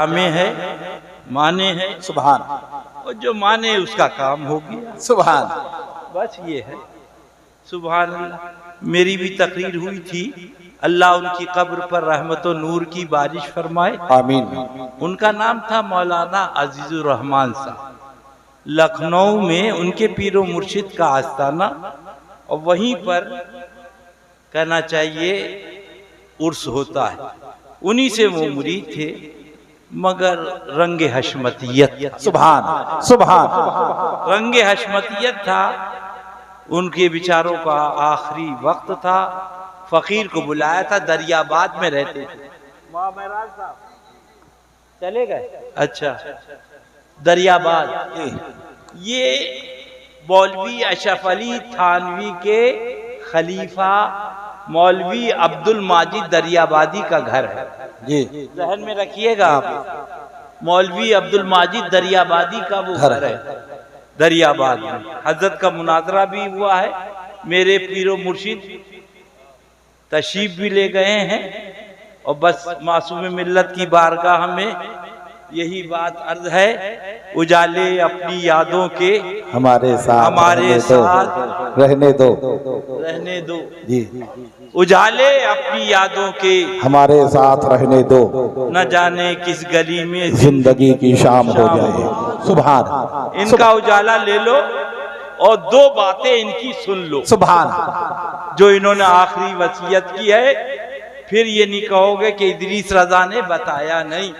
में है, माने है, सुभान, और जो माने उसका काम हो गया। सुभान, बस ये है। सुभान अल्लाह। मेरी भी तकरीर हुई थी, अल्लाह उनकी कब्र पर रहमत और नूर की बारिश फरमाए, आमीन। उनका नाम था मौलाना अजीजुर रहमान साहब। लखनऊ में उनके पीरो मुर्शिद का आस्थाना, और वहीं पर कहना चाहिए उर्स होता है। उन्हीं से वो मुरीद थे, मगर रंगे हशमतियत, सुभान, सुभान, रंगे हशमतियत था। उनके विचारों का आखिरी वक्त था। फकीर को बुलाया था, दरियाबाद में रहते थे। चले गए? अच्छा, दरियाबाद। ये मौलवी अशरफ अली थानवी के खलीफा मौलवी अब्दुल माजिद दरियाबादी का घर है। जी, जहन में रखिएगा आप, मौलवी अब्दुल माजिद दरियाबादी का वो घर है दरियाबाद में। हजरत का मुनाजरा भी हुआ है। मेरे पीरो मुर्शिद तशरीफ भी ले गए हैं। और बस मासूम मिल्लत की बारगाह में यही बात अर्ज है, उजाले अपनी यादों के हमारे साथ रहने दो, रहने दो जी, उजाले अपनी यादों के हमारे साथ रहने दो, न जाने किस गली में जिंदगी की शाम हो जाए। सुभान, इनका उजाला ले लो और दो बातें इनकी सुन लो, सुभान, जो इन्होंने आखिरी वसीयत की है। फिर ये नहीं कहोगे कि इदरीस रजा ने बताया नहीं।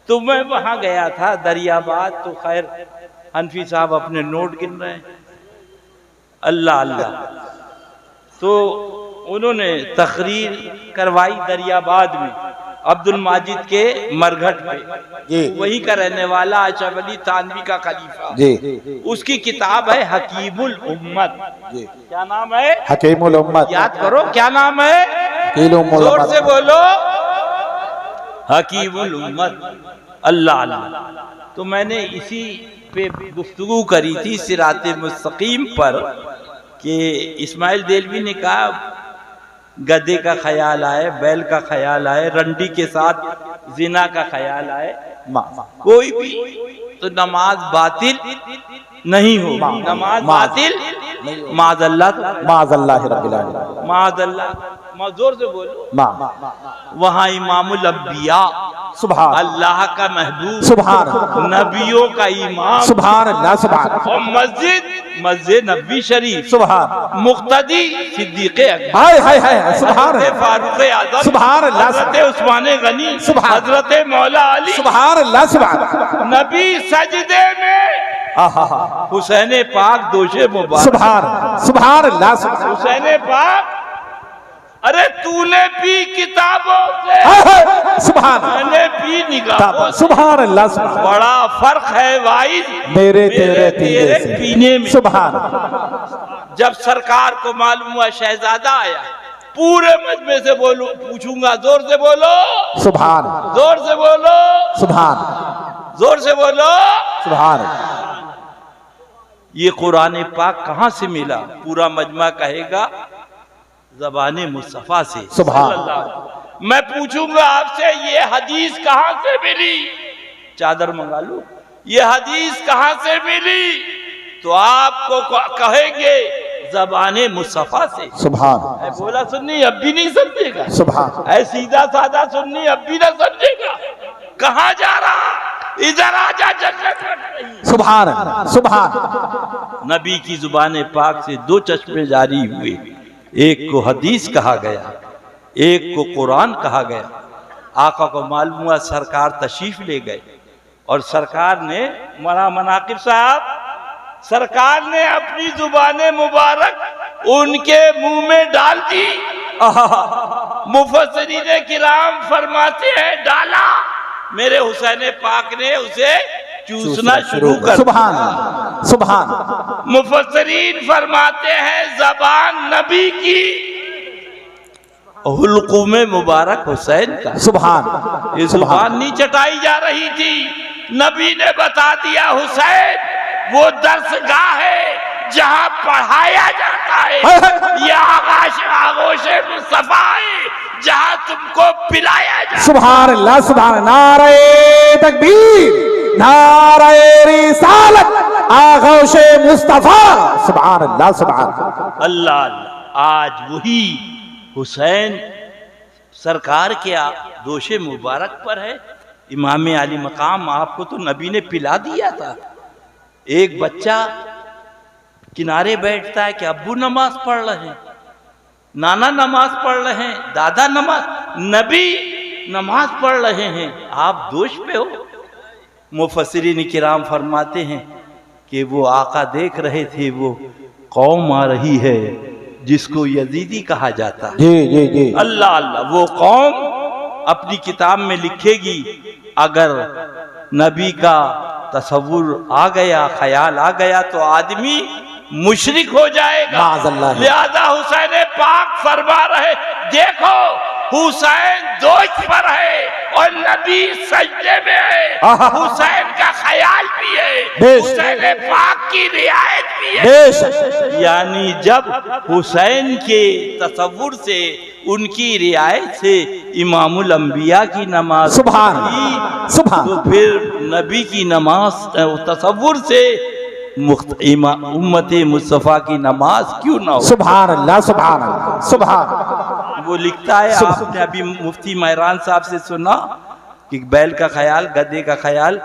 तो मैं वहां गया था दरियाबाद, तो खैर हनफी साहब अपने नोट गिन रहे हैं, अल्लाह अल्लाह। तो उन्होंने तकरीर करवाई दरियाबाद में, अब्दुल माजिद के मरघट पे। वही का रहने वाला अशरफ अली थानवी का खलीफा जी। उसकी किताब है हकीमुल उम्मत। क्या नाम है? हकीमुल उम्मत। याद करो, क्या नाम है? जोर से बोलो, हकीमुल उम्मत। अल्लाह अल्लाह। तो मैंने इसी पे गुफ्तगू करी थी सिराते मुस्तकीम पर, कि इस्माइल देलवी ने कहा गधे का ख्याल आए, बैल का ख्याल आए, रंडी के साथ जिना का ख्याल आए, कोई भी तो नमाज बातिल नहीं हो। नमाज बातिल माज़अल्लाह, माज़अल्लाह रब्बिल आलमीन, माज़अल्लाह। जोर से बोलो। वहाँ इमामुल अंबिया, सुभान, अल्लाह का महबूब, सुभान, नबियों का इमाम, सुभान अल्लाह, सुभान, और मस्जिद नबी शरीफ, सुभान, मुक्तदी सिद्दीक़े अकबर, हाय हाय हाय, सुभान, फारूक आज़म, सुभान अल्लाह, हज़रत उस्मान गनी, सुभान, हज़रत मौला अली, सुभान अल्लाह, सुभान, नबी सजदे में हुसैन पाक दोषे मुबारक, सुभान, सुभान अल्लाह, सुभान, हुसैन पाक। अरे तूने पी किताबों से, सुभान, मैंने पी निगाहों से। सुभान अल्लाह, सुभान, बड़ा फर्क है वाइज मेरे तेरे पीने में। सुभान। जब सरकार को मालूम हुआ शहजादा आया, पूरे मजमे से बोलो, पूछूंगा, जोर से बोलो, सुभान, जोर से बोलो, सुभान, जोर से बोलो, सुभान। ये कुरान पाक कहाँ से मिला? पूरा मजमा कहेगा ज़बाने मुस्तफा से। सुभान। मैं पूछूंगा आपसे, ये हदीस कहाँ से मिली? चादर मंगा लो। ये हदीस कहाँ से मिली? तो आपको कहेंगे ज़बाने मुस्तफा से। सुभान। बोला सुन्नी अब भी नहीं समझेगा। सुभान। ऐ सीधा साधा सुन्नी अब भी ना समझेगा। कहाँ जा रहा? इधर आजा, जन्नत में। सुभान, सुभान। नबी की जुबान पाक से दो चश्मे जारी हुए, एक को हदीस कहा गया, एक को कुरान कहा गया। आका को मालूम हुआ, सरकार तशरीफ ले गए, और सरकार ने मनाकिब साहब, सरकार ने अपनी जुबान मुबारक उनके मुंह में डाल दी। मुफस्सिरीन किराम फरमाते हैं डाला, मेरे हुसैन पाक ने उसे चूसना शुरू कर। सुभान, सुभान। मुफस्सिरीन फरमाते हैं जबान नबी की हुल्कुम मुबारक हुसैन का। सुभान। ये जुबान नहीं चटाई जा रही थी। नबी ने बता दिया, हुसैन वो दर्सगाह है जहां पढ़ाया जाता है, ये आगोशे मुस्तफा है जहां तुमको पिलाया जाता है। सुभान अल्लाह, सुभान। नारे तकबीर, नारे रिसालत, आगोशे मुस्तफा, सुभान अल्लाह, सुभान अल्लाह अल्लाह। आज वही हुसैन सरकार के दोशे मुबारक पर है, इमाम आली मकाम। आपको तो नबी ने पिला दिया था। एक बच्चा किनारे बैठता है कि अब्बू नमाज पढ़ रहे हैं, नाना नमाज पढ़ रहे हैं, दादा नमाज, नबी नमाज पढ़ रहे हैं, आप दोष पे हो। मुफस्सिरीन किराम फरमाते हैं कि वो आका देख रहे थे, वो कौम आ रही है जिसको यजीदी कहा जाता है। जी जी जी। अल्लाह अल्लाह। वो कौम अपनी किताब में लिखेगी, अगर नबी का तसव्वुर आ गया, ख्याल आ गया, तो आदमी मुशरिक हो जाएगा। लिहाजा हुसैन पाक फरमा रहे, देखो हुसैन दोष पर है और नबी सजदे में है, हुसैन का ख्याल भी है, हुसैन पाक की रियायत भी है। यानी जब हुसैन के तसव्वुर से, उनकी रियायत से इमामुल अंबिया की नमाज, सुभान सुभान, तो फिर नबी की नमाज तसव्वुर से उम्मत मुस्तफा की नमाज क्यों ना हो। सुभान अल्लाह, सुभान अल्लाह, सुभान। वो लिखता है, आपने अभी मुफ्ती महरान साहब से सुना कि बैल का ख्याल, गधे का ख्याल,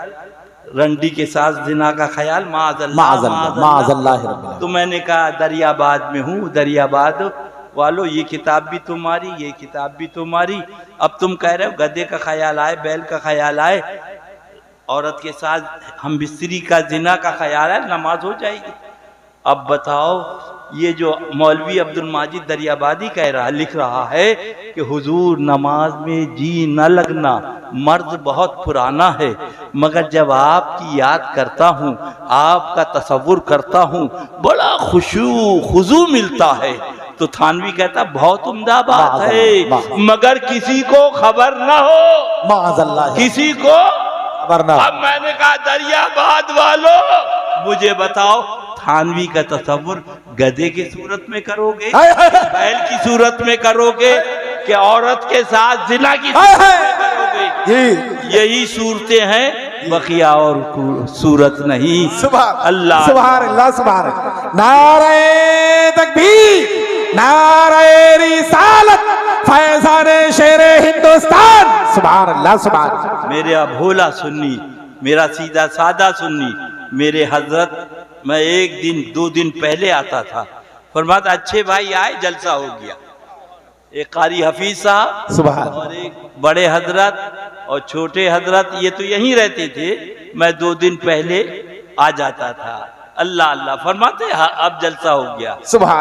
रंडी के साथ जिना का ख्याल, माअज़ल्लाह। तो मैंने कहा दरियाबाद में हूँ, दरियाबाद वालों ये किताब भी तुम्हारी, ये किताब भी तुम्हारी। अब तुम कह रहे हो गधे का ख्याल आए, बैल का ख्याल आए, औरत के साथ हम बिस्तरी का जिना का ख्याल है, नमाज हो जाएगी। अब बताओ, ये जो मौलवी अब्दुल माजिद दरियाबादी कह रहा, लिख रहा है कि हुजूर नमाज में जी न लगना मर्द बहुत पुराना है, मगर जब आपकी याद करता हूँ, आपका तसव्वुर करता हूँ, बड़ा खुशू मिलता है। तो थानवी कहता बहुत उम्दा बात है, मगर किसी को खबर न हो, किसी को। अब मैंने कहा दरियाबाद वालों, मुझे बताओ थानवी का तसव्वुर गधे की सूरत में करोगे, बैल की सूरत में करोगे, कि औरत के साथ जिना की सूरत में करोगे? यही सूरतें हैं, बकिया और सूरत नहीं। अल्लाह, सुभान अल्लाह, सुभान। नारे तकबीर, नारे रिसालत, फैज़ाने शेरे हिंदुस्तान, सुभान अल्लाह, सुभान। मेरे भोला सुन्नी, मेरा सीधा सादा सुन्नी, मेरे हजरत, मैं एक दिन 2 दिन पहले आता था, फरमाता अच्छे भाई आए, जलसा हो गया। एक कारी हफीज साहब और एक बड़े हजरत और छोटे हजरत, ये तो यहीं रहते थे, मैं 2 दिन पहले आ जाता था। अल्लाह अल्लाह फरमाते, हाँ अब जलसा हो गया।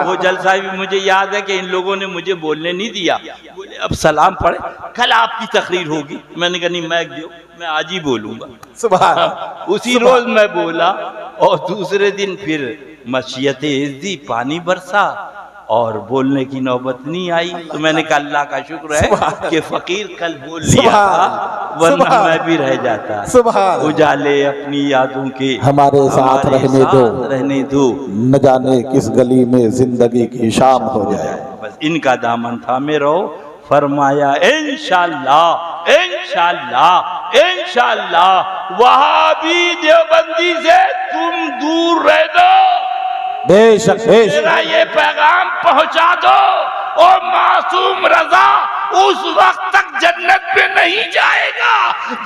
वो जलसा भी मुझे याद है कि इन लोगों ने मुझे बोलने नहीं दिया, बोले अब सलाम पढ़े, कल आपकी तकरीर होगी। मैंने कहा नहीं, मैं आज ही बोलूंगा। सुभान। उसी रोज मैं बोला और दूसरे दिन फिर मशीयते इज़्ज़ी, पानी बरसा और बोलने की नौबत नहीं आई। तो मैंने कहा अल्लाह का शुक्र है कि फकीर कल बोल लिया था, वरना मैं भी रह जाता। उजाले अपनी यादों के हमारे साथ रहने दो, न जाने किस गली में जिंदगी की शाम हो जाए। बस इनका दामन थामे रहो। फरमाया इंशाअल्लाह, इंशाअल्लाह, इंशाअल्लाह वहाबी देवबंदी से तुम दूर रह दो, बेशक मेरा ये पैगाम पहुंचा दो, और मासूम रजा उस वक्त तक जन्नत में नहीं जाएगा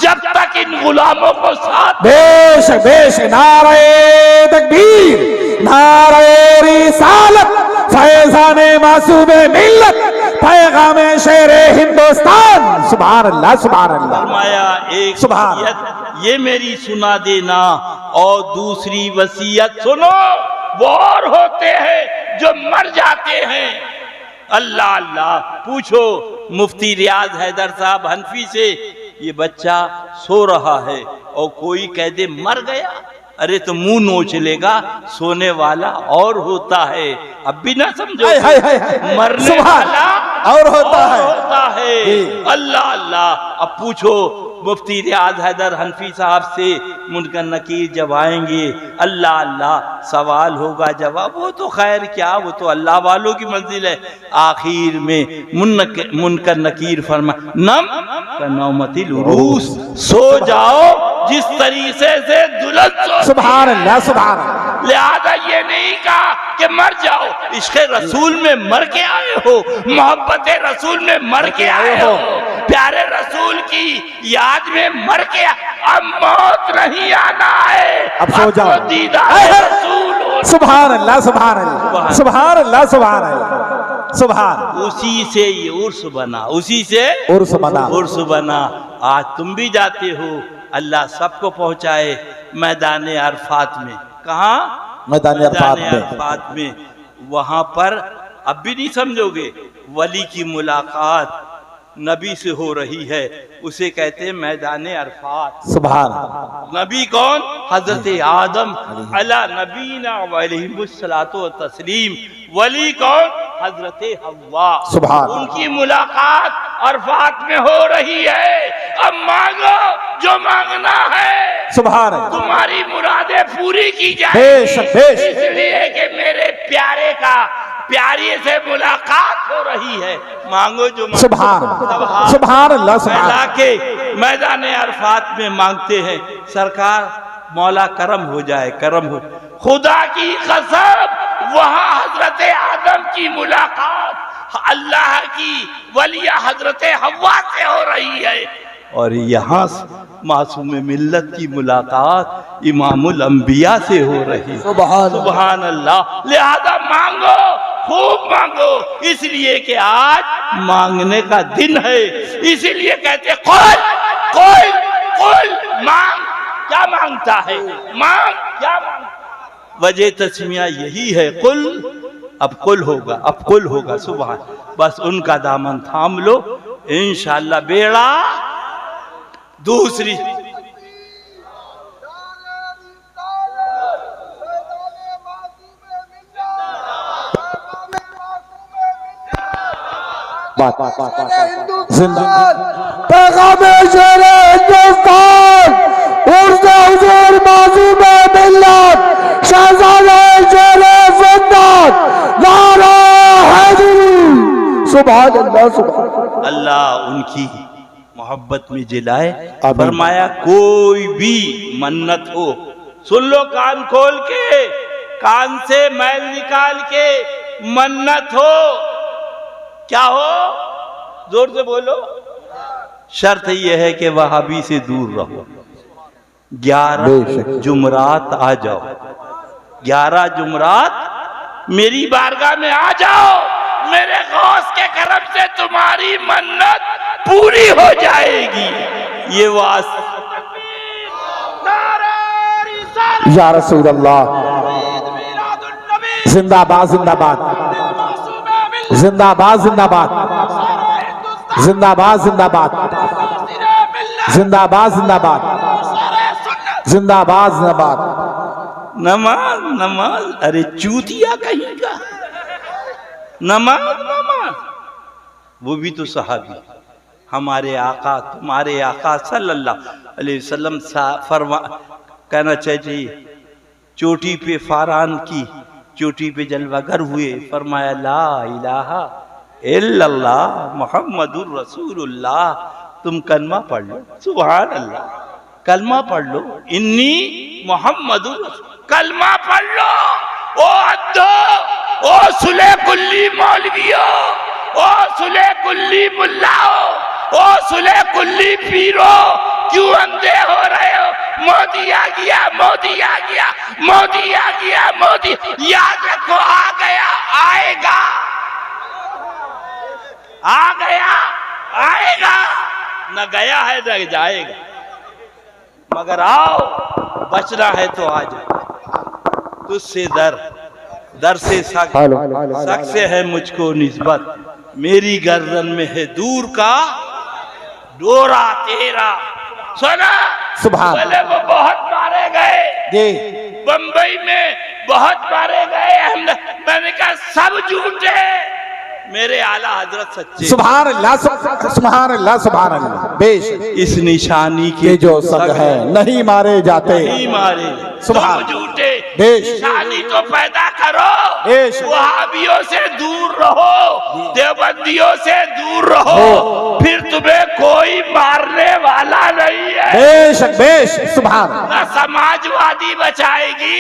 जब तक इन गुलामों को साथ। बेशक बेशक। नारे तकबीर, नारे रिसालत, फैज़ाने मासूमे मिल्लत, पैगामे शेरे हिंदुस्तान, सुभान अल्लाह, सुभान अल्लाह। फरमाया एक वसीयत ये मेरी सुना देना, और दूसरी वसीयत सुनो, वो और होते हैं जो मर जाते हैं। अल्लाह अल्लाह। पूछो मुफ्ती रियाज हैदर साहब हनफी से, ये बच्चा सो रहा है और कोई कह दे मर गया, अरे तो मुंह नोच लेगा, सोने वाला और होता है। अब भी ना समझो, मरने वाला और होता है। अल्लाह अल्लाह। अब पूछो मुफ्ती रियाज हैदर हनफी साहब से मुनकर नकीर जब आएंगे, अल्लाह अल्लाह सवाल होगा जवाब, वो तो खैर क्या, वो तो अल्लाह वालों की मंजिल है। आखिर में मुनकर नकीर फरमा नम का नौमतिल उरूस, सो जाओ जिस तरीके से दुल्हन सो। सुभान अल्लाह, सुभान अल्लाह। लिहाजा ये नहीं कहा कि मर जाओ, इश्क़ रसूल में मर के आए हो, मोहब्बत रसूल में मर के आए हो, प्यारे रसूल की याद में मर के, अब मौत नहीं आना है, अब सो जाओ। दीदार रसूल। सुभान अल्लाह, सुभान अल्लाह, सुभान अल्लाह, सुभान अल्लाह, सुभान। उसी से ये उर्स बना, उसी से उर्स बना, उर्स बना। आज तुम भी जाते हो, अल्लाह सबको पहुंचाए मैदान अरफात में। कहाँ? मैदान अरफात में। वहां पर अब भी नहीं समझोगे, वली की मुलाकात नबी से हो रही है, उसे कहते हैं मैदान अरफात। सुभान। नबी कौन? हजरत आदम अला नबीना अलैहिस्सलातु व तस्लीम। वली कौन? हजरत हव्वा। सुभान। उनकी मुलाकात अरफात में हो रही है। अब मांगो जो मांगना है, सुभान। तुम्हारी मुरादें पूरी की जाए, बेशक बेशक। इसलिए कि मेरे प्यारे का प्यारी से मुलाकात हो रही है। मांगो जो मांगो। सुभान सुभान अल्लाह, सुभान के मैदान अरफात में मांगते हैं, सरकार मौला करम हो जाए, करम हो। खुदा की कसम, वहाँ हजरत आदम की मुलाकात अल्लाह की वलिया हजरत हव्वा से हो रही है, और यहाँ मासूम मिल्लत की मुलाकात इमामुल अंबिया से हो रही है। सुभान अल्लाह। लिहाजा मांगो, खूब मांगो, इसलिए कि आज मांगने का दिन है। इसीलिए कहते कुल मांग। क्या मांगता है? मांग, क्या मांग? वजह तस्मिया यही है, कुल। अब कुल होगा, अब कुल होगा। सुभान। बस उनका दामन थाम लो, इंशाअल्लाह बेड़ा दूसरी। जिंदाबाद पैगामे शेरे हिंदुस्तान, उर्ज़े हुज़ूर मासूमे मिल्लत, शहज़ादे शेरे ज़िंदान, नारा हैदरी। सुभान अल्लाह, सुभान अल्लाह उनकी मोहब्बत में जिलाए। फरमाया कोई भी मन्नत हो, सुन लो कान खोल के, कान से मैल निकाल के, मन्नत हो, क्या हो? जोर से बोलो। शर्त यह है कि वहाबी से दूर रहो। 11 जुमरात आ जाओ, 11 जुमरात मेरी बारगाह में आ जाओ, मेरे गौस के करम से तुम्हारी मन्नत पूरी हो जाएगी। ये वास या रसूल अल्लाह, जिंदाबाद जिंदाबाद जिंदाबाद जिंदाबाद जिंदाबाद जिंदाबाद जिंदाबाद जिंदाबाद जिंदाबाद जिंदाबाद। नमाज नमाज, अरे चूतिया कहीं का नमाज नमाज। वो भी तो सहाबी, हमारे आका, तुम्हारे आका सल्लल्लाहु अलैहि वसल्लम फरमा, कहना चाहिए, चोटी पे फारान की चोटी पे जलवागर हुए, फरमाया ला इलाहा इल्लल्लाह मुहम्मदुर रसूलुल्लाह। तुम कलमा पढ़ लो, सुभान अल्लाह, कलमा पढ़ लो, इन्नी मुहम्मदुर रसूल, कलमा पढ़ लो। ओ अद्दो, ओ सुले कुल्ली मौलवियो, ओ सुले कुल्ली मुल्लाओ, ओ सुले कुल्ली पीरो, क्यों अंधे हो रहे हो? मोदी आ गया, मोदी आ गया, मोदी आ गया, मोदी। याद रखो, आ गया, आएगा, आ गया, आएगा, न गया है न जाएगा, मगर आओ, बचना है तो आ जाए। तुझसे दर से शक से है मुझको निस्बत, मेरी गर्दन में है दूर का डोरा तेरा। सुना? बोले वो बहुत मारे गए, बंबई में बहुत मारे गए, मैंने कहा सब झूठे, मेरे आला हजरत सच्चे। सुभान अल्लाह, सुभान अल्लाह, सुभान अल्लाह। बेश इस निशानी के जो सग है नहीं मारे जाते, नहीं मारे। सुभान। तुम झूठे बेश निशानी तो पैदा करो, बेश वहाबियों से दूर रहो, देवबंदियों से दूर रहो, फिर तुम्हें कोई मारने वाला नहीं है। बेशक बेश, सुभान। न समाजवादी बचाएगी,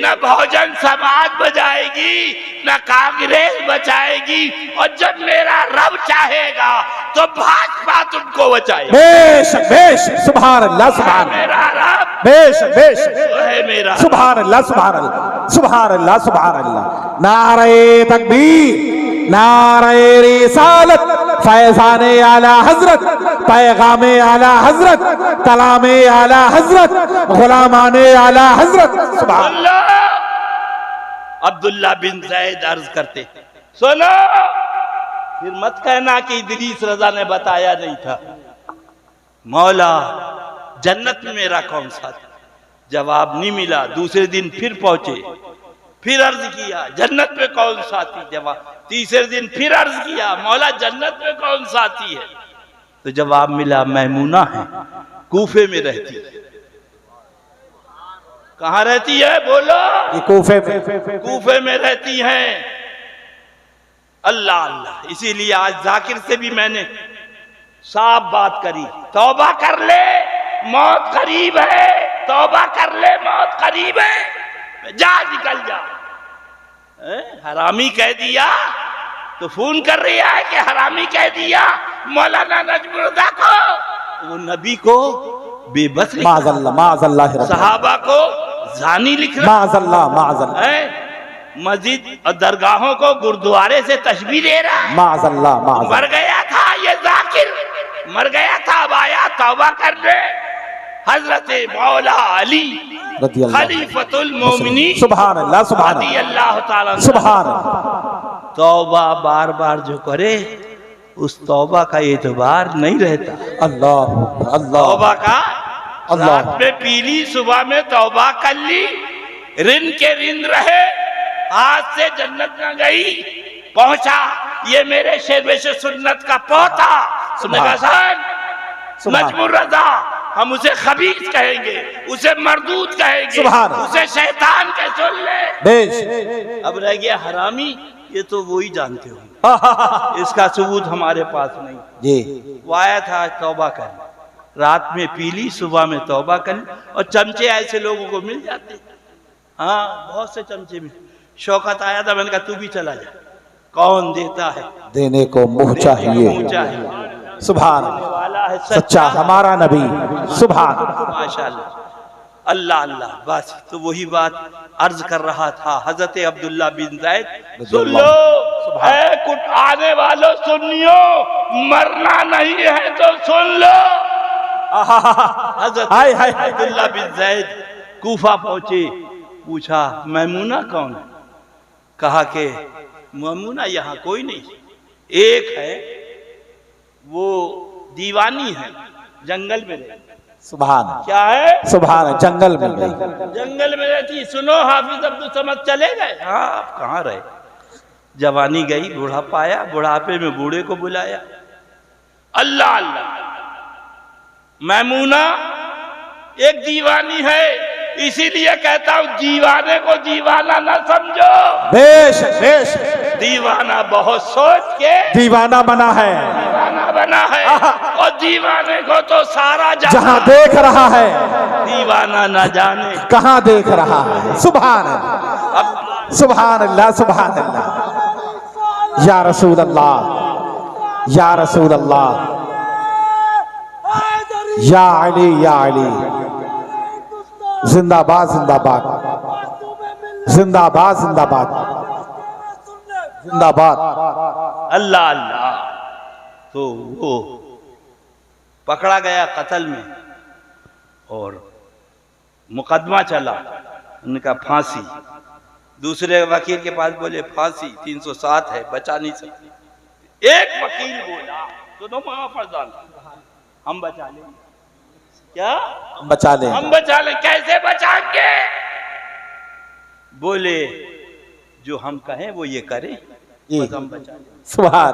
न बहुजन समाज बचाएगी, न कांग्रेस बचाएगी, और जब मेरा रब चाहेगा तो भाजपा तुमको बचाएगी। बेशक बेश, सुभान अल्लाह, सुभान। मेरा रब बेशक बेश, है मेरा। सुभान अल्लाह, सुभान अल्लाह, सुभान अल्लाह, सुभान अल्लाह। नारे तकबीर, नारे रिसालत, फैज़ाने आला हजरत, पैगामे आला हजरत, कलामे आला हजरत, गुलामाने आला हजरत। सुभान अल्लाह। अब्दुल्ला बिन जैद अर्ज करते, सुनो, फिर मत कहना कि इदरीस रजा ने बताया नहीं था। मौला जन्नत में मेरा कौन सा था? जवाब नहीं मिला। दूसरे दिन फिर पहुंचे, फिर अर्ज किया जन्नत में कौन साथी? जवाब। तीसरे दिन फिर अर्ज किया, मौला जन्नत में कौन साथी है? तो जवाब मिला, मैमूना है, कूफे में रहती है। कहाँ रहती है? बोलो। कूफे में, कूफे में रहती हैं। अल्लाह अल्लाह। इसीलिए आज जाकिर से भी मैंने साफ बात करी, तौबा कर ले, मौत करीब है, तौबा कर ले, मौत करीब है, जा निकल जा। हरामी कह दिया तो फोन कर रहा है कि हरामी कह दिया मौलाना नजमुर्दा को, वो नबी को बेबस, माज़अल्लाह, माज़अल्लाह, सहाबा को जानी लिख रहा, माज़अल्लाह, माज़अल्लाह, मस्जिद और दरगाहों को गुरुद्वारे से तशबीह दे रहा है। माज़अल्लाह, माज़अल्लाह। मर गया था ये जाकिर, मर गया था, अब आया तौबा करने। हजरत मौला अली खलीफतुल मोमिनीन, सुभान अल्लाह, सुभान अल्लाह ताला, सुभान अल्लाह। तौबा बार बार जो करे उस तौबा का एतबार नहीं रहता। अल्लाह अल्लाह, तौबा का अल्लाह। रात में पी ली, सुबह में तौबा कर ली, रिन के रिन रहे, आज से जन्नत न गई, पहुंचा ये मेरे शेरवे से सुन्नत का पोता नजमुर रजा। हम उसे खबीस कहेंगे, उसे मरदूद कहेंगे, उसे शैतान के सुन ले। बेश। अब रह गया हरामी, ये तो वो ही जानते हो, इसका सबूत हमारे पास नहीं जी। वो आया था तौबा कर, रात में पी ली, सुबह में तौबा कर ली, और चमचे ऐसे लोगों को मिल जाते। हाँ, बहुत से चमचे में। शौकत आया था, मैंने कहा तू भी चला जा। कौन देता है? देने को मुंह चाहिए। सुभान वाला है सच्चा हमारा नबी। सुभान, माशाअल्लाह, अल्लाह अल्लाह। बस तो वही बात अर्ज कर रहा था हजरत अब्दुल्ला बिन जैद। सुन लो है कुछ आने वालों, सुनियो, मरना नहीं है तो सुन लो। हजरत अब्दुल्ला बिन जैद कूफा पहुंचे, पूछा मैमूना कौन है? कहा कि मैमूना यहाँ कोई नहीं, एक है, वो दीवानी है, जंगल में रहती। सुभान। क्या है? सुभान, जंगल में रहती, जंगल में रहती। सुनो हाफिज अब्दुल समद चले गए? हाँ, आप कहाँ रहे? जवानी गई, बुढ़ापा आया, बुढ़ापे में बूढ़े को बुलाया। अल्लाह अल्लाह। मैमूना एक दीवानी है, इसीलिए कहता हूं दीवाने को दीवाना ना समझो। बेश बेश। दीवाना बहुत सोच के दीवाना बना है, दीवाना बना है, और दीवाने को तो सारा जहां देख रहा है, दीवाना ना जाने कहां देख रहा है। सुभान अल्लाह, सुभान अल्लाह, सुभान अल्लाह। या रसूल अल्लाह, या रसूल अल्लाह, या अली, या अली। जिंदाबाद, जिंदाबाद, जिंदाबाद, जिंदाबाद, जिंदाबाद। अल्लाह अल्लाह। तो वो पकड़ा गया कत्ल में, और मुकदमा चला, उनका फांसी। दूसरे वकील के पास बोले फांसी 307 है, बचा नहीं सकते। एक वकील बोला सुनो महाफरजान, हम बचा लेंगे। क्या बचा ले? हम बचा ले। कैसे बचाएंगे? बोले जो हम कहें वो ये करें। बस हम बचा लें। सुभान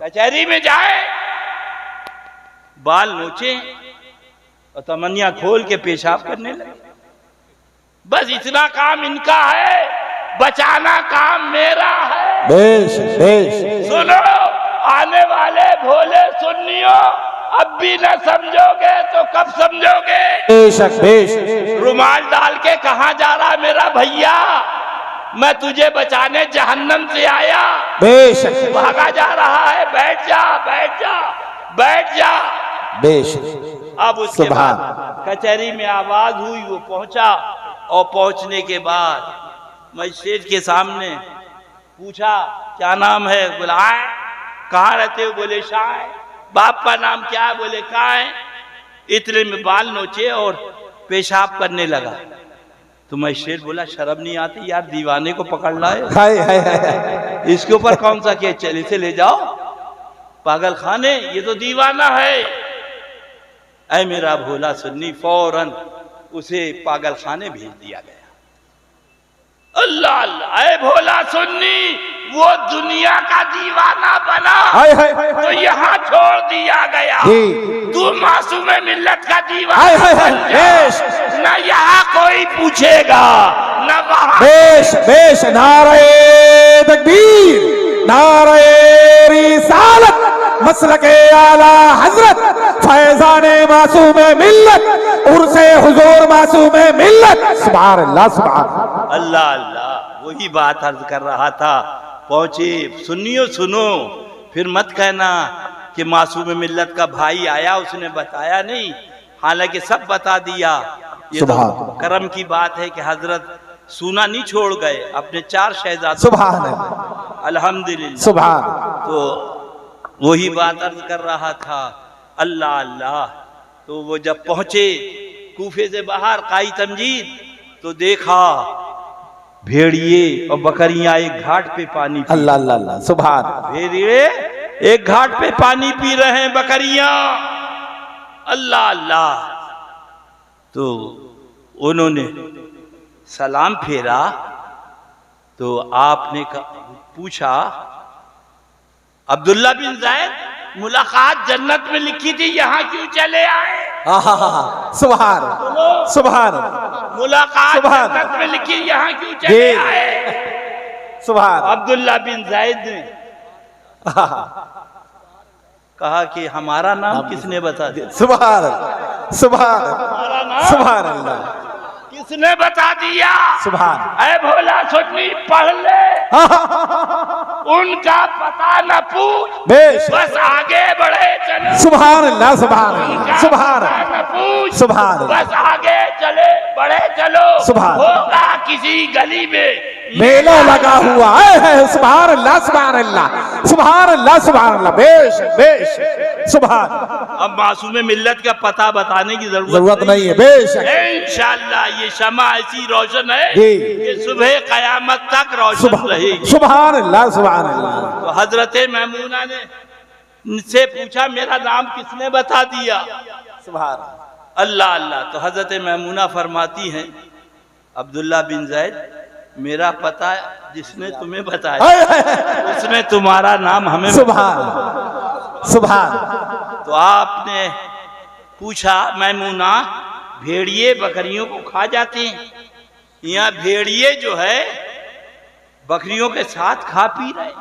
कचहरी में जाए, बाल नोचे और तमन्या खोल के पेशाब करने लगे। बस इतना काम इनका है, बचाना काम मेरा है। बेश बेश सुनो आने वाले भोले सुन्नियों, अब भी न समझोगे तो कब समझोगे। बेशक बेश रुमाल डाल के कहाँ जा रहा मेरा भैया? मैं तुझे बचाने जहन्नम से आया, बेशक भागा जा रहा है। बैठ जा बैठ जा बैठ जा। बेशक अब उसके बाद कचहरी में आवाज हुई, वो पहुंचा और पहुंचने के बाद मजिस्ट्रेट के सामने पूछा क्या नाम है? बोला आए। कहाँ रहते हो? बोले शाह। बाप का नाम क्या है? बोले कहाँ है। इतने में बाल नोचे और पेशाब करने लगा। तो मजिस्ट्रेट बोला शर्म नहीं आती यार, दीवाने को पकड़ लाए, हाय हाय हाय इसके ऊपर कौन सा केस चले, से ले जाओ पागल खाने, ये तो दीवाना है। ऐ मेरा भोला सुन्नी, फौरन उसे पागल खाने भेज दिया गया। अल्लाह अल्लाह। ऐ भोला सुन्नी, वो दुनिया का दीवाना बना हाय हाय हाय तो यहाँ छोड़ दिया गया। जी। तू मासूम मिल्लत का हाय दीवाना हाय हाय बन जा। बेश न यहाँ कोई पूछेगा न वहाँ। बेश बेश नारे तकबीर, नारे रिसालत, मसलके आला हजरत, फैजाने मासूम मिल्लत, उर्से हुजूर मासूम मिल्लत। सुभान अल्लाह सुभान अल्लाह अल्लाह। वही बात अर्ज कर रहा था। पहुंचे सुनियो सुनो, फिर मत कहना कि मासूम मिल्लत का भाई आया उसने बताया नहीं, हालांकि सब बता दिया। ये तो करम की बात है कि हजरत सुना नहीं छोड़ गए, अपने 4 शहजादों। सुभान अल्हम्दुलिल्लाह। सुभान। तो वही बात अर्ज कर रहा था। अल्लाह अल्लाह। तो वो जब पहुंचे कूफे से बाहर काई तमजीद, तो देखा भेड़िए और बकरियां एक घाट पे पानी पी। अल्लाह अल्लाह अल्लाह सुभान। भेड़िए एक घाट पे पानी पी रहे हैं, बकरियां। अल्लाह अल्लाह। तो उन्होंने सलाम फेरा, तो आपने पूछा अब्दुल्ला बिन ज़ैद, मुलाकात जन्नत में लिखी थी, यहाँ क्यों चले आए? सुभान सुभान। मुलाकात सुभान। जन्नत में लिखी, यहाँ क्यों चले आए? सुभान। अब्दुल्ला बिन ज़ैद ने कहा कि हमारा नाम किसने बता दिया? सुभान सुभान हमारा नाम सुभान अल्लाह, किसने बता दिया? सुभान। ऐ भोला सुन्नी पढ़ ले, उनका पता न पूछ, बेश बस आगे बढ़े चलो। सुभान अल्लाह सुभान उनका सुभान पता न पूछ, सुभान। बस आगे चले बढ़े चलो। सुभान। होगा किसी गली में मेला लगा हुआ है। सुभान अल्लाह सुभान अल्लाह सुभान अल्लाह सुभान अल्लाह। बेश बेश सुभान। अब मासूम मिल्लत का पता बताने की जरूरत नहीं है। बेश इंशाअल्लाह ये शमा ऐसी रोशन है जी कि सुबह कयामत तक रोशन रहेगी। सुभान अल्लाह सुभान अल्लाह। तो हजरत मैमूना ने से पूछा मेरा नाम किसने बता दिया? सुभान अल्लाह अल्लाह। तो हजरत मैमूना फरमाती हैं अब्दुल्ला बिन ज़ैद, मेरा पता जिसने तुम्हें बताया उसने तुम्हारा नाम हमें। सुभान सुभान। तो आपने पूछा मैमूना, भेड़िए बकरियों को खा जाते हैं? यहाँ भेड़िए जो है बकरियों के साथ खा पी रहे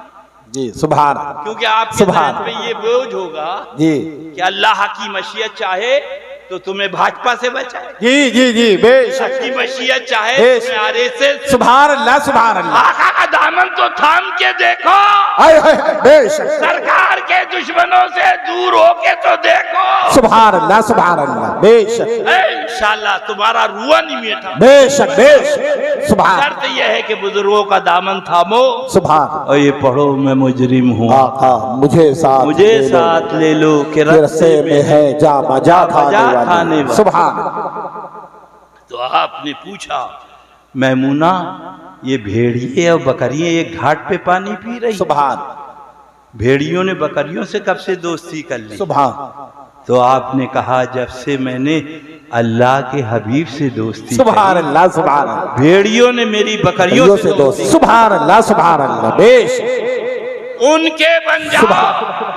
जी। सुभान। क्योंकि आपके ज़हन में ये बोझ होगा जी कि अल्लाह की मशीयत चाहे तो तुम्हें भाजपा से बचाए, जी जी जी। बेश की मशीयत चाहे बेश। तुम्हें आरएसएस। सुभान अल्लाह सुभान अल्लाह। आका का दामन तो थाम के देखो, हाय हाय बेश। सरकार के दुश्मनों से दूर होके तो देखो। सुभान अल्लाह सुभान अल्लाह। बेश इंशाअल्लाह तुम्हारा रुआ नहीं मिटा। बेशक बेश। सुभान। शर्त यह है कि बुजुर्गों का दामन थामो। सुभान। और ये पढ़ो मैं मुजरिम हूँ, आका मुझे साथ ले लो कि रस्ते में है जा मजा खाने वाली। सुभान। तो आपने पूछा मैमूना, ये भेड़िए और बकरियां एक घाट पे पानी पी रही? सुभान। भेड़ियों ने बकरियों से कब से दोस्ती कर ली? सुभान। तो आपने कहा जब से मैंने अल्लाह के हबीब से दोस्ती। सुभान अल्लाह, सुभान अल्लाह। भेड़ियों ने मेरी बकरियों से दोस्ती। सुभान अल्लाह, सुभान अल्लाह। बेश उनके बन जाओ,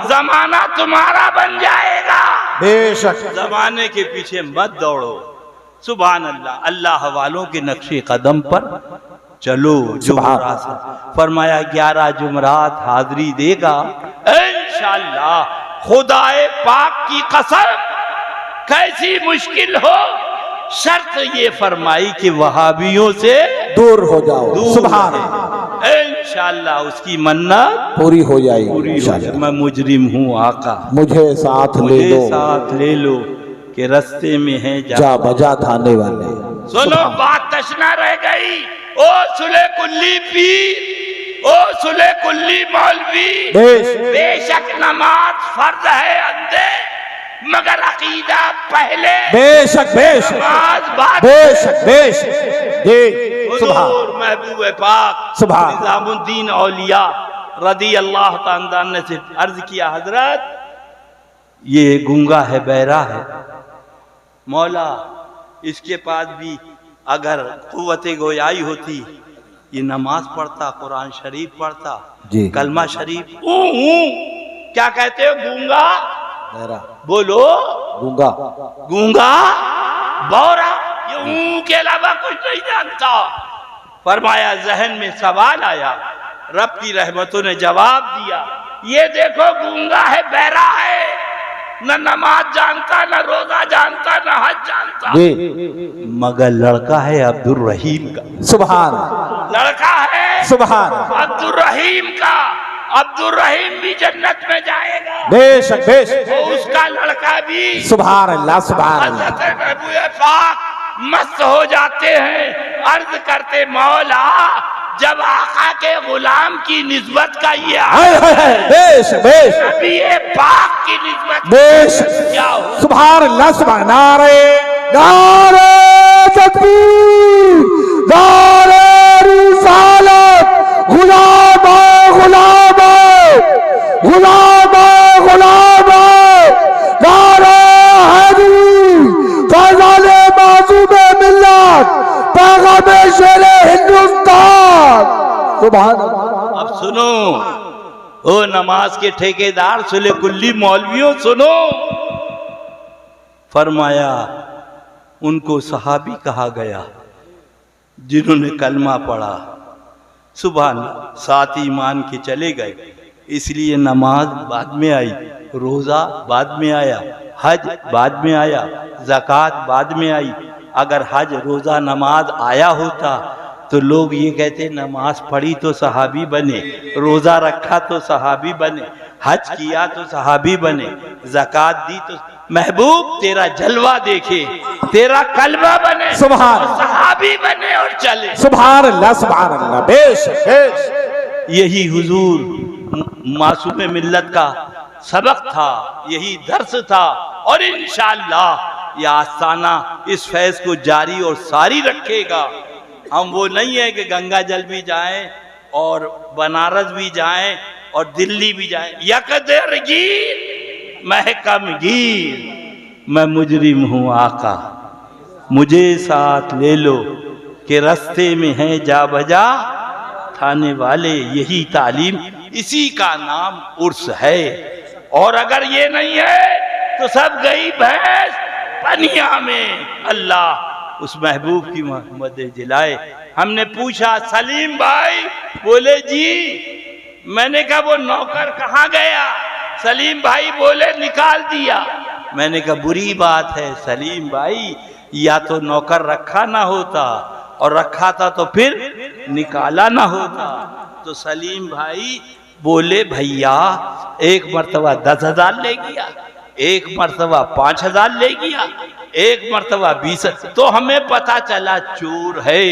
जमाना तुम्हारा बन जाएगा। बेशक जमाने के पीछे मत दौड़ो। सुभान अल्लाह। अल्लाह वालों के नक्शे कदम पर चलो। जुमरात फरमाया 11 जुमरात हाजिरी देगा इंशाअल्लाह। खुदाए पाक की कसम, कैसी मुश्किल हो, शर्त ये फरमाई कि वहाबियों से दूर हो जाओ। सुभान इंशाअल्लाह उसकी मन्नत पूरी हो जाएगी। पूरी हो जाए। मैं मुजरिम हूँ आका, मुझे साथ ले लो, साथ ले लो कि रास्ते में है जा बजा थाने वाले। सुनो बात तशना रह गई। ओ सुले कुल्ली पीर, ओ सुले कुल्ली मौलवी, बेशक नमाज फर्ज है अंधे, मगर अकीदा पहले। बेशक बेशक नमाज बाद। बेशक बेशक। सुभान महबूब पाक सुभान निजामुद्दीन औलिया रदी अल्लाह तआला ने से अर्ज किया, हजरत ये गूंगा है, बहरा है, मौला इसके पास भी अगर कुव्वते गोयाई होती, ये नमाज पढ़ता, कुरान शरीफ पढ़ता, कलमा शरीफ। क्या कहते हो? गूंगा बहरा। बोलो गूंगा, गूंगा बौरा, ये के अलावा कुछ नहीं जानता। फरमाया जहन में सवाल आया, रब की रहमतों ने जवाब दिया, ये देखो गूंगा है, बहरा है, न नमाज जानता, न रोजा जानता, न हज जानता, मगर लड़का है अब्दुल रहीम का। सुभान। लड़का है सुभान अब्दुल रहीम का। अब्दुल रहीम भी जन्नत में जाएगा। बेशक बेशक। उसका लड़का भी। सुभान अल्लाह, सुभान अल्लाह। महबूब पाक मस्त हो जाते हैं, अर्ज करते, मौला जब आका के गुलाम की निस्बत का ये बेश बेश, नबी पाक की निस्बत बेश क्या हो? सुभान अल्लाह, सुभान। नारे नारे तकबीर, नारे रिसालत, गुलाम गुलाम गुलाम गुलाम, नारे हैदरी, फैज़ाने मासूम मिल्लत, पैगाम शेरे हिंदुस्तान। सुभान। अब सुनो ओ नमाज के ठेकेदार सुले कुल्ली मौलवियों, सुनो। फरमाया उनको सहाबी कहा गया जिन्होंने कलमा पढ़ा। सुभान। साथ ईमान के चले गए, इसलिए नमाज बाद में आई, रोजा बाद में आया, हज बाद में आया, ज़कात बाद में आई। अगर हज रोजा नमाज आया होता तो लोग ये कहते नमाज पढ़ी तो सहाबी बने, रोजा रखा तो सहाबी बने, हज किया तो सहाबी बने, ज़कात दी तो। महबूब तेरा जलवा देखे, तेरा कलमा बने, सुभान, सहाबी बने और चले। सुभान अल्लाह, सुभान अल्लाह। बेश बेश। यही हुजूर मासूम मिल्लत का सबक था, यही दर्स था, और इंशाअल्लाह यह आस्ताना इस फैज को जारी और सारी रखेगा। हम वो नहीं है कि गंगा जल भी जाएं और बनारस भी जाएं और दिल्ली भी जाएं। यकदर गिर महकम गिर, मैं मुजरिम हूँ आका, मुझे साथ ले लो कि रास्ते में है जा बजा थाने वाले। यही तालीम, इसी का नाम उर्स है। और अगर ये नहीं है तो सब गई भैंस पनिया में। अल्लाह उस महबूब की मोहम्मद जिलाए। हमने पूछा सलीम भाई, बोले जी। मैंने कहा वो नौकर कहाँ गया? सलीम भाई बोले निकाल दिया। मैंने कहा बुरी बात है सलीम भाई, या तो नौकर रखा ना होता, और रखा था तो फिर निकाला ना होता। तो सलीम भाई बोले भैया एक मर्तबा 10,000 ले गया, एक मर्तबा 5,000 ले गया, एक मर्तबा 20। तो हमें पता चला चोर है,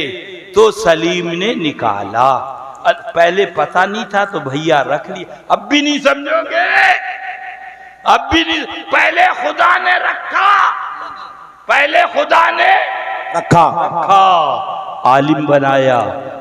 तो सलीम ने निकाला। पहले पता नहीं था तो भैया रख लिया। अब भी नहीं समझोगे, अब भी नहीं। पहले खुदा ने रखा, पहले खुदा ने रखा, आलिम बनाया।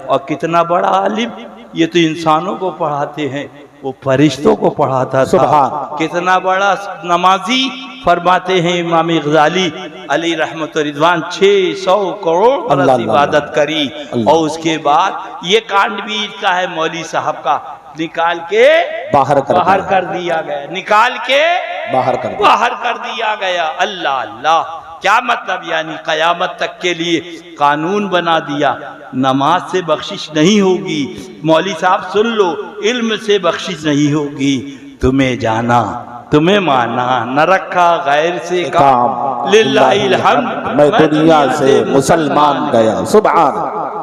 और कितना बड़ा आलिम, ये तो इंसानों को पढ़ाते हैं, वो फरिश्तों को पढ़ाता था। कितना बड़ा नमाजी, फरमाते हैं इमाम गजाली अली रहमत रिजवान 600 करोड़ बरस इबादत करी। और उसके बाद ये कांड भी इसका है, मौली साहब का, निकाल के बाहर कर दिया गया, निकाल के बाहर कर दिया गया। अल्लाह अल्लाह, क्या मतलब, यानी कयामत तक के लिए कानून बना दिया, नमाज से बख्शिश नहीं होगी। मौली साहब सुन लो, इल्म से बख्शिश नहीं होगी। तुम्हें जाना, तुम्हें माना, न रखा गैर से काम, लिल्लाहिल हम्द, मैं दुनिया से मुसलमान गया। सुभान।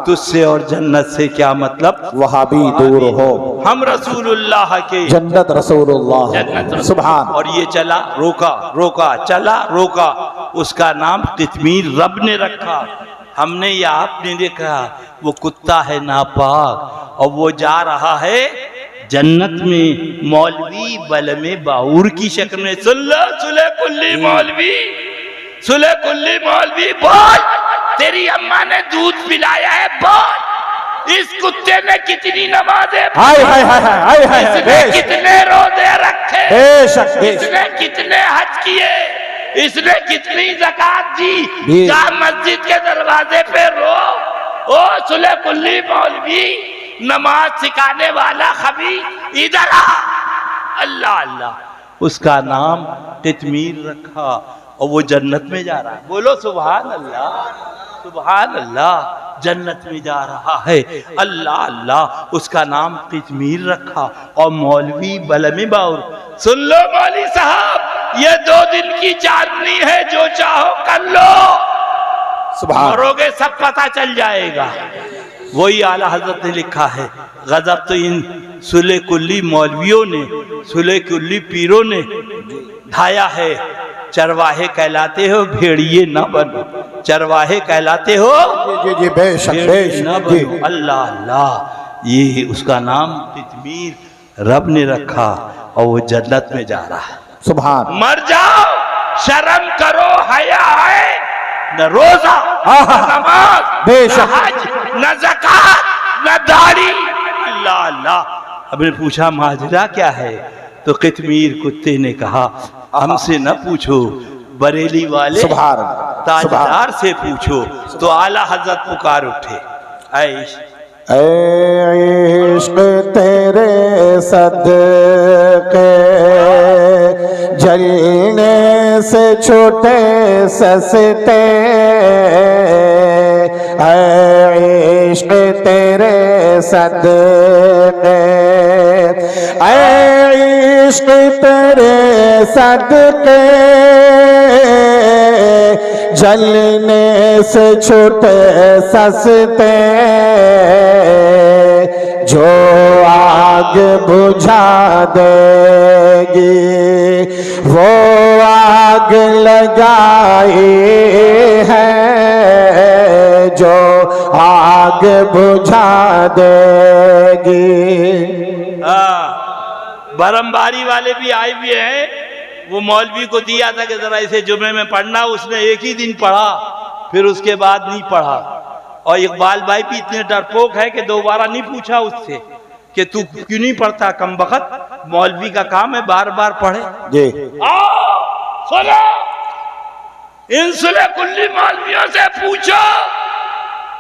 तुझसे और जन्नत से क्या मतलब, वहाँ भी दूर हो, हम रसूलुल्लाह के, जन्नत रसूलुल्लाह। सुभान। और ये चला रोका चला रोका, उसका नाम कितमीर रब ने रखा। हमने या आपने देखा, वो कुत्ता है नापाक और वो जा रहा है जन्नत में, मौलवी बल में बाउर की शक्ल में। सुले कुल्ली मौलवी, सुले कुल्ली मौलवी, बोल, तेरी अम्मा ने दूध पिलाया है, बोल, इस कुत्ते ने कितनी नमाजें, इसने कितने रोजे रखे, इसने कितने हज किए, इसने कितनी ज़कात दी, जा मस्जिद के दरवाजे पे रो। ओ सुले कुल्ली मौलवी, नमाज सिखाने वाला खबी, इधर आ। अल्लाह अल्लाह, उसका नाम कितमीर रखा और वो जन्नत में जा रहा है। बोलो सुभान अल्लाह, सुभान अल्लाह, जन्नत में जा रहा है। अल्लाह अल्लाह, उसका नाम कितमीर रखा और मौलवी बलमी बाउर। सुन लो मौली साहब, ये 2 दिन की चांदनी है, जो चाहो कर लो, मरोगे सब पता चल जाएगा। वही आला हजरत ने लिखा है, गजब तो इन सुले कुल्ली मौलवियों ने, सुले कुल्ली पीरों ने ढाया है। चरवाहे कहलाते हो, भेड़िए न बनो, चरवाहे कहलाते हो, जी बेशक न बनो। अल्लाह अल्लाह, ये उसका नाम कितमीर रब ने रखा और वो जन्नत में जा रहा है। सुभान। मर जाओ, शर्म करो, हया है, न रोजा, न नमाज, न हज, न ज़कात, न दाढ़ी। अल्लाह अल्लाह। हमने पूछा माजरा क्या है, तो कितमीर कुत्ते ने कहा, हमसे न पूछो, बरेली वाले ताजदार से पूछो। तो आला हजरत पुकार उठे, इश्क तेरे सदके जलने से छूटे सस्ते, इश्क तेरे सदके, इश्क तेरे सदके जलने से छूटे सस्ते, जो आग बुझा देगी वो आग लगाई है, जो आग बुझा देगी। बरमबारी वाले भी आए भी हैं, वो मौलवी को दिया था कि जरा इसे जुमे में पढ़ना, उसने एक ही दिन पढ़ा, फिर उसके बाद नहीं पढ़ा। और इकबाल भाई भी इतने डरपोक है कि दोबारा नहीं पूछा उससे कि तू क्यों नहीं पढ़ता, कमबख्त, मौलवी का काम है बार बार पढ़े। जी सुनो, इन सुले कुल्ली मौलवियों से पूछो,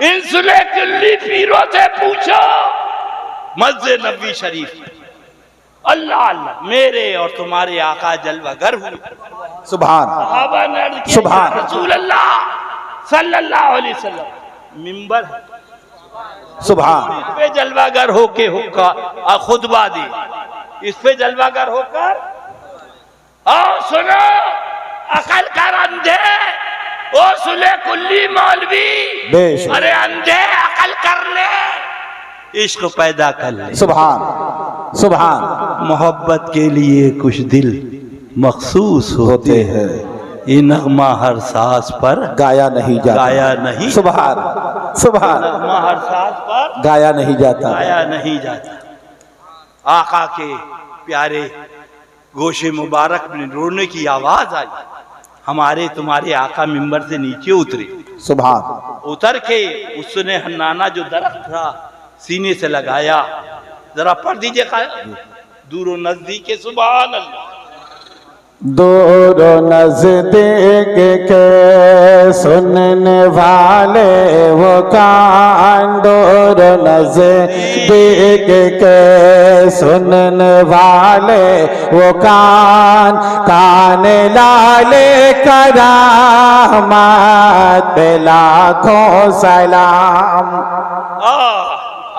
इन सुले कुल्ली पीरों से पूछो, मस्जिद नबी शरीफ, अल्लाह अल्लाह, मेरे और तुम्हारे आका जलवागर हुए। सुभान सुभान। रसूल अल्लाह सल्लल्लाहु अलैहि वसल्लम मिंबर है, सुभान, इस पे जलवागर होके हुक्का खुतबा दी, इस पे जलवागर होकर आओ सुनो, अकल कर अंधे, ओ सुले कुल्ली मौलवी, अरे अंधे अकल कर ले, इश्क पैदा कर ले। सुभान सुभान। मोहब्बत के लिए कुछ दिल मखसूस होते हैं, ये नगमा हर सांस पर गाया नहीं जाता, गाया नहीं, सुभान सुभान, नगमा हर सांस पर गाया नहीं जाता, गाया नहीं जाता। आका के प्यारे गोशे मुबारक में रोने की आवाज आई, हमारे तुम्हारे आका मिंबर से नीचे उतरे, सुभान, उतर के उसने हन्नाना जो दरख्त था सीने से लगाया, जरा पढ़ दीजिए दूरो नजदीक, सुभान अल्लाह, दूर नजदीक के सुनने वाले वो कान, दूर नजदीक के सुनने वाले वो कान, कान लाले करामत पे लाखों सलाम।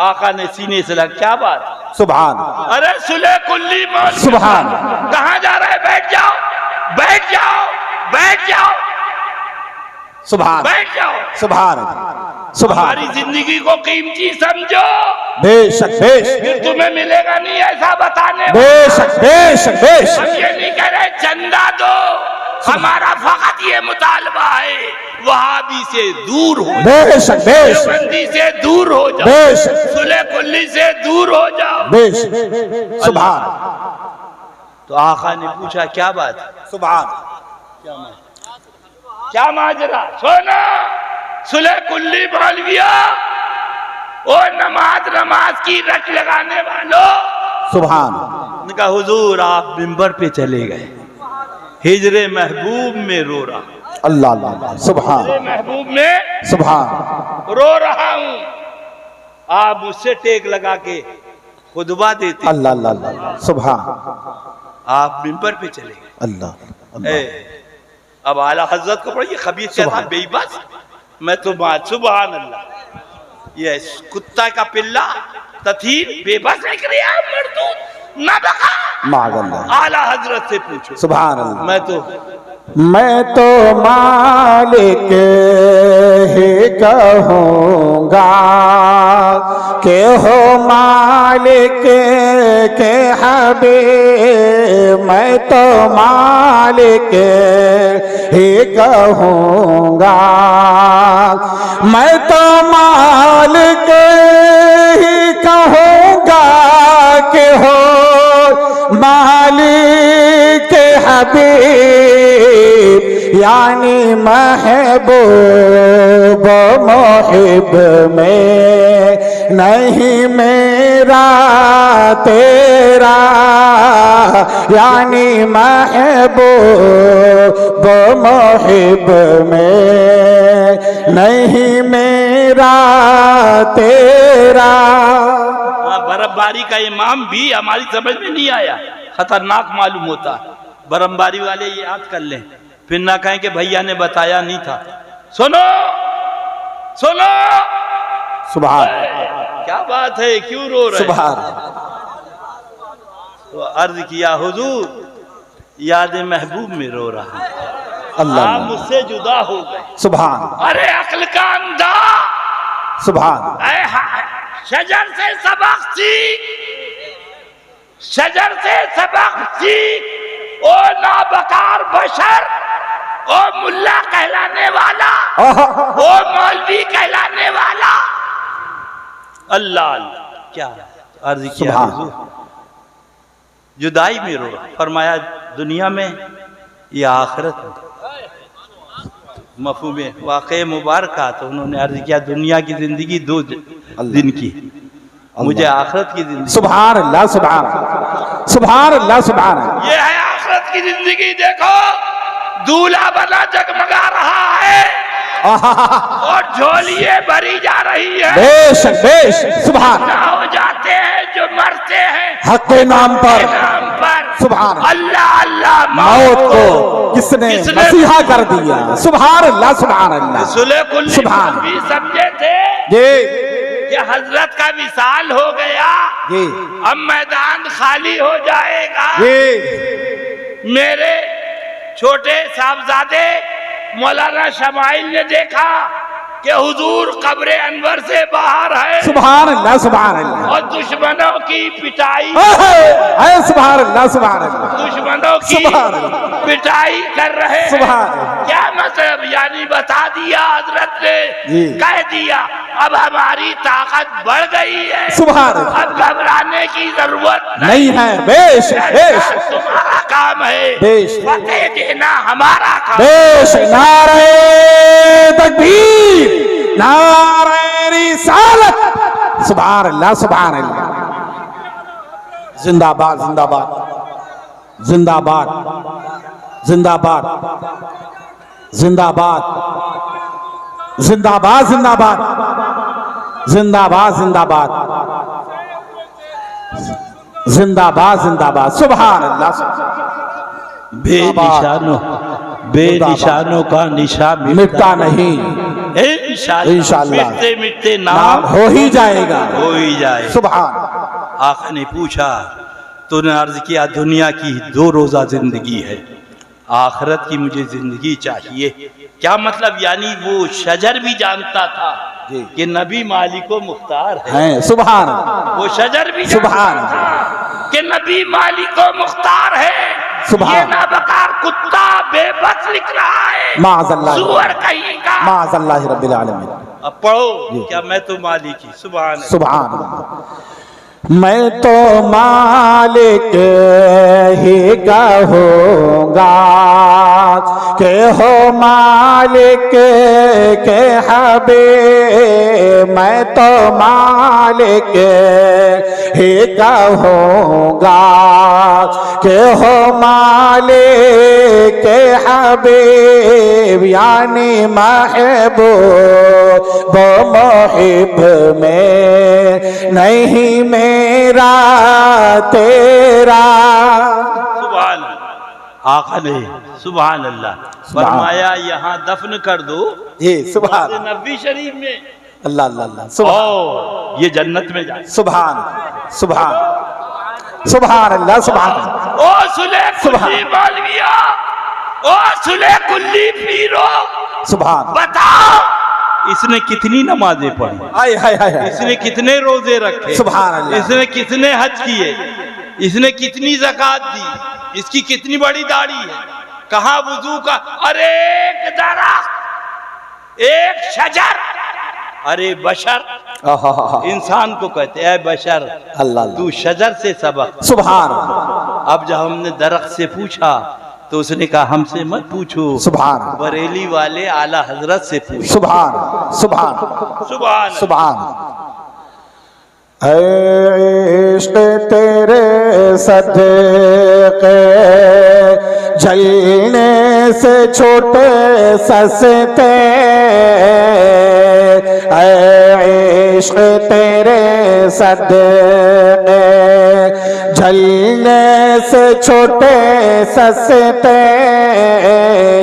आका ने सीने से लगा, क्या बात। सुभान। अरे सुले कुल्ली मौलवी, सुभान। कहाँ जा रहा है? बैठ जाओ, बैठ जाओ, बैठ जाओ, सुभान, बैठ जाओ। सुभान, सुभान। हमारी जिंदगी को कीमती समझो। बेशक बेशक। फिर तुम्हें मिलेगा नहीं ऐसा बताने। बेशक बेशक बेशक। हम ये नहीं कह रहे चंदा दो, हमारा फकत ये मुतालबा है वहाबी से दूर हो, बेशक बेशक, देवबंदी से दूर हो जाओ, बेशक, सुले कुल्ली से दूर हो जाओ। बेशक। सुभान। तो आका ने पूछा, क्या बात। सुभान। क्या माजरा। सोना सुले कुल्ली मौलविया, ओ नमाज नमाज की रट लगाने वालों। सुभान। उनका हुजूर आप मिंबर पे चले गए, हिजरे महबूब में रो रहा। अल्लाह अल्लाह। सुभान। महबूब में सुभान। रो रहा हूँ, आप मुझसे टेक लगा के खुतबा देते। अल्लाह अल्लाह। सुभान। आप मिंबर पे चले गए। अल्लाह। अब आला हजरत को पढ़िए, खबीर कहता बेबस मैं तो सुभान अल्लाह। ये कुत्ता का पिल्ला तथीर बेबस निकलिया, मरदूद ना बका। आला हजरत से पूछो। सुभान अल्लाह। मैं तो मालिक ही कहूँगा के हो मालिक के हबीब, मैं तो मालिक ही कहूँगा, मैं तो मालिक ही कहूँगा के हो मालिक के हबीब, यानी महबूब मोहिब में नहीं मेरा तेरा, यानी महबूब मोहिब में नहीं मेरा तेरा। बर्फबारी का इमाम भी हमारी समझ में नहीं आया, खतरनाक मालूम होता। बर्फबारी वाले ये याद कर लें, फिर ना कहें कि भैया ने बताया नहीं था। सुनो सुनो। सुभान। क्या बात है, क्यों रो रहे? सुभान। तो अर्ज किया, हुजूर याद महबूब में रो रहा। अल्लाह। आप मुझसे जुदा हो गए। सुभान। अरे अक्ल का अंधा। सुभान। शजर से सबक सीख, शजर से सबक सीख। ओ नाबकार बशर, ओ मुल्ला कहलाने वाला, ओ मौलवी कहलाने वाला। अल्लाह अल्लाह। क्या अर्ज किया, जुदाई में रो। फरमाया दुनिया में या आखिरत में? मफहूम वाक़े मुबारक। तो उन्होंने अर्ज किया, दुनिया की जिंदगी 2 दिन की, मुझे आखिरत की जिंदगी। सुभान अल्लाह। सुभान सुभान अल्लाह। सुभान। ये है आखिरत की जिंदगी। देखो दूल्हा बना जगमगा रहा है और झोलियां भरी जा रही है। बेशक बेशक। सुभान। हो जाते हैं जो मरते हैं हक के नाम पर। सुभान। अल्लाह अल्लाह। मौत को किसने मसीहा कर दिया। सुभान अल्लाह। सुभान अल्लाह। सुले कुल्ली भी समझे थे जी कि हजरत का विसाल हो गया जी, अब मैदान खाली हो जाएगा। जी। मेरे छोटे साहबजादे मौलाना शमाइल ने देखा कि हुजूर कब्रे अनवर से बाहर है। सुभान अल्लाह। सुभान अल्लाह। और दुश्मनों की पिटाई, सुभान अल्लाह। सुभान अल्लाह। दुश्मनों की पिटाई कर रहे हैं। क्या मतलब? यानी बता दिया हजरत ने, कह दिया अब हमारी ताकत बढ़ गई है। सुभान। अब घबराने की जरूरत नहीं है। बेशक बेशक। तुम्हारा काम है, फतेह देना हमारा काम। बेशक। नारे तकबीर, नारे रिसालत। सुभान अल्लाह। सुभान अल्लाह। जिंदाबाद जिंदाबाद जिंदाबाद। जिंदाबाद जिंदाबाद जिंदाबाद जिंदाबाद जिंदाबाद जिंदाबाद जिंदाबाद जिंदाबाद सुभान अल्लाह। बेनिशानों का निशान मिटता नहीं, इंशाअल्लाह मिटते मिटते नाम हो ही जाएगा, हो ही जाए। सुभान। आका ने पूछा, तूने अर्ज किया दुनिया की 2 रोजा जिंदगी है, आखिरत की मुझे जिंदगी चाहिए। क्या मतलब? यानी वो शजर भी जानता था कि नबी मालिको मुख्तार है। सुभान। वो शजर भी सुभान जानता था कि नबी मालिको मुख्तार है। सुभान। ये नाबकार कुत्ता बेबस लिख रहा है, माज़अल्लाह, सुअर कहीं का। माज़अल्लाह रब्बिल आलमीन। अब पढ़ो, क्या मैं तो मालिक ही। सुभान सुभान। मैं तो मालिक ही कहूँगा के हो मालिक के हबीब। मैं तो मालिक ही कहूँगा के हो मालिक के हबीब, यानी महबूब मुहिब में नहीं मेरा तेरा। सुभान। आका ने सुभान अल्लाह फरमाया, यहाँ दफन कर दो ये सुभान नबी शरीफ में। अल्लाह अल्लाह अल्लाह सुभान। ये जन्नत में जाए। सुभान सुभान सुभान अल्लाह सुभान। ओ सुले कुल्ली मौलविया, ओ सुले कुल्ली पीरो, सुभान। बताओ इसने कितनी नमाजें पढ़ी, हाय हाय हाय, इसने कितने रोजे रखे, सुभान अल्लाह, इसने कितने हज किए, इसने कितनी ज़कात दी, इसकी कितनी बड़ी दाढ़ी है, कहाँ वुजू का। अरे एक दरख्त, एक शजर, अरे बशर, इंसान को कहते हैं बशर, अल्लाह तू शजर से सबक। सुभान। अब जब हमने दरख्त से पूछा तो उसने कहा हमसे मत पूछो, सुभान, बरेली वाले आला हजरत से पूछो। सुभान सुभान सुभान सुभान। इश्क तेरे सदके जलने से छोटे सस्ते, इश्क तेरे सदके जलने से छोटे सस्ते,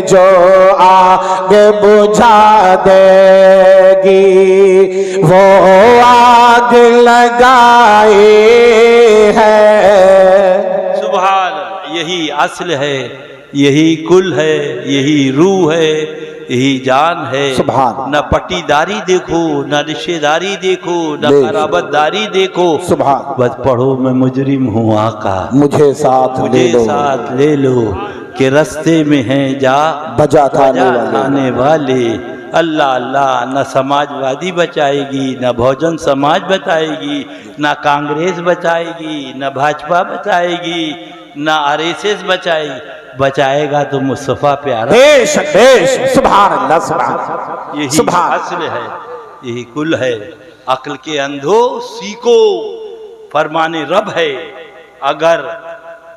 जो आग बुझा देगी वो आग लगाई है। सुभान। यही असल है, यही कुल है, यही रूह है, यही जान है। सुभान। न पट्टीदारी देखो, न रिश्तेदारी देखो, न खराबतदारी देखो। सुभान। बस पढ़ो मैं मुजरिम हूँ आका, मुझे साथ ले लो कि रास्ते में हैं जा बजा थाने वाले। अल्लाह अल्लाह। न समाजवादी बचाएगी, न बहुजन समाज बचाएगी, न कांग्रेस बचाएगी, न भाजपा बचाएगी, न आरएसएस बचाएगी। बचाएगा तो मुस्तफा प्यारा। देश देश। सुभान अल्लाह सुभान। यही सुभान। असल है, यही कुल है। अक्ल के अंधो सीखो, फरमाने रब है। अगर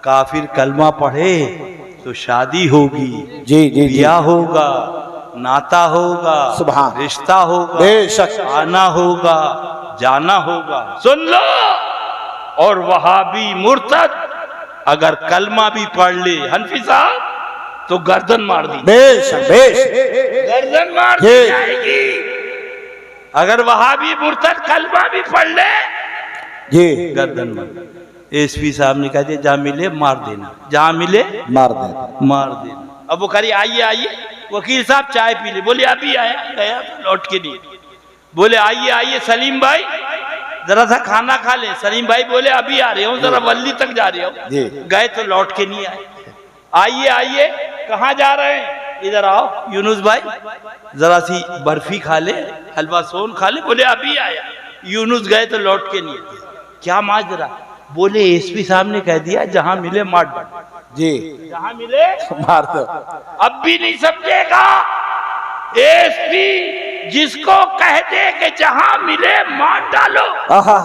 काफिर कलमा पढ़े तो शादी होगी, जी जी ब्याह होगा, नाता होगा, सुभान, रिश्ता होगा, बेशक आना होगा, जाना होगा। सुन लो। और वहाबी मुर्तद अगर कलमा भी पढ़ ले हनफी साहब तो गर्दन मार दी, बेशक बेशक गर्दन मार दी जाएगी। अगर वहाबी मुर्तद कलमा भी पढ़ ले जी गर्दन मार। एसपी साहब ने कहा जहाँ मिले मार देना, जहाँ मिले मार देना। अब वो करी आइए आइए, वकील साहब चाय पी ले। बोले अभी आया, गया तो लौट के नहीं। बोले आइए आइए सलीम भाई जरा सा खाना खा ले। सलीम भाई बोले अभी आ रहे हो, जरा वल्ली तक जा रहे हो। गए तो लौट के नहीं आए। आइए आइए, कहाँ जा रहे हैं? इधर आओ यूनुस भाई जरा सी बर्फी खा ले, हलवा सोन खा ले। बोले अभी आया। यूनुस गए तो लौट के नहीं आए। क्या माजरा? बोले एसपी साहब ने कह दिया जहां मिले मार दो। जी जहां मिले मार दो। अब भी नहीं समझेगा। एसपी जिसको कह दे कि जहां मिले मार डालो, आहा,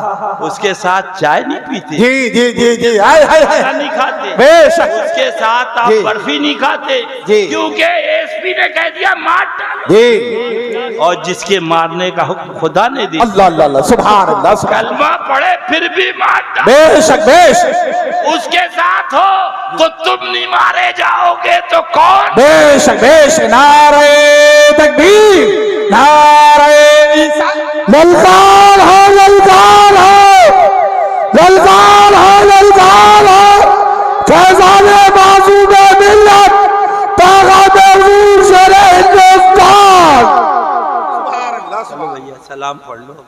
उसके साथ चाय नहीं पीते, जी जी जी जी, हाय हाय हाय, खाना नहीं खाते, बेशक, उसके साथ आप जी। बर्फी नहीं खाते, जी। क्योंकि एसपी ने कह दिया मार डालो। जी, और जिसके मारने का हुक्म खुदा ने दिया, अल्लाह अल्लाह अल्लाह, सुभान अल्लाह, सुभान, कलमा पढ़े फिर भी मार डालो, बेशक बेशक, उसके साथ हो तो तुम नहीं मारे जाओगे तो कौन? बेशक बेशक, नारे तकबीर, नारे ललकार हो, ललकार हो, ललकार हो, ललकार हो, फैज़ाने मासूमे मिल्लत, पैग़ामे हज़ूर शेरे हिंदुस्तान। चलो भैया सलाम पढ़ लो।